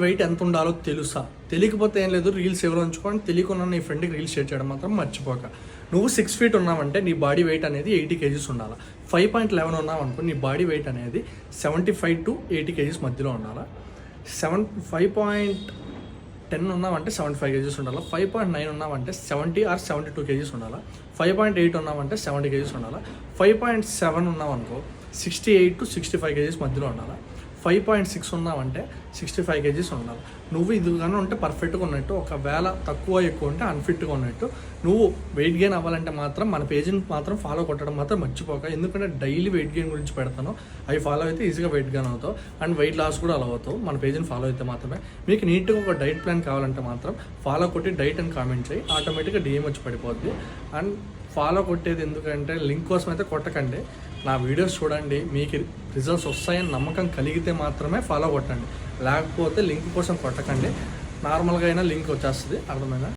Wait ఎంత ఉండాలో తెలుసా? తెలియకపోతే ఏం లేదు, రీల్స్ ఎవరు ఉంచుకోండి, తెలియకుండా నీ ఫ్రెండ్కి రీల్స్ షేర్ చేయడం మాత్రం మర్చిపోక. నువ్వు 6 feet ఉన్నావంటే నీ బాడీ వెయిట్ అనేది 80 kgs ఉండాలి. 5.11 ఉన్నావు అనుకో, నీ బాడీ వెయిట్ అనేది 75 to 80 kgs మధ్యలో ఉండాలి. 5.10 ఉన్నామంటే 75 kgs ఉండాలి. 5.9 ఉన్నామంటే 70 or 72 kgs ఉండాలి. 5.8 ఉన్నామంటే 70 kgs ఉండాలి. 5.7 ఉన్నామనుకో 68 to 65 kgs మధ్యలో ఉండాలి. 5.6 ఉన్నామంటే 65 kgs ఉండాలి. నువ్వు ఇదిగానే ఉంటే పర్ఫెక్ట్గా ఉన్నట్టు, ఒకవేళ తక్కువ ఎక్కువ ఉంటే అన్ఫిట్గా ఉన్నట్టు. నువ్వు వెయిట్ గెయిన్ అవ్వాలంటే మాత్రం మన పేజ్ని మాత్రం ఫాలో కొట్టడం మాత్రం మర్చిపోక. ఎందుకంటే డైలీ వెయిట్ గెయిన్ గురించి పెడతాను, అవి ఫాలో అయితే ఈజీగా వెయిట్ గెయిన్ అవుతావు అండ్ వెయిట్ లాస్ కూడా అలా అవుతావు. మన పేజ్ని ఫాలో అయితే మాత్రమే. మీకు నీట్గా ఒక డైట్ ప్లాన్ కావాలంటే మాత్రం ఫాలో కొట్టి డైట్ అని కామెంట్ చేయి, ఆటోమేటిక్గా DM వచ్చి పడిపోద్ది. అండ్ ఫాలో కొట్టేది ఎందుకంటే లింక్ కోసం అయితే కొట్టకండి, నా వీడియోస్ చూడండి, మీకు రిజల్ట్స్ వస్తాయని నమ్మకం కలిగితే మాత్రమే ఫాలో కొట్టండి. లేకపోతే లింక్ కోసం కొట్టకండి, నార్మల్గా అయినా లింక్ వచ్చేస్తుంది. అర్థమైందా?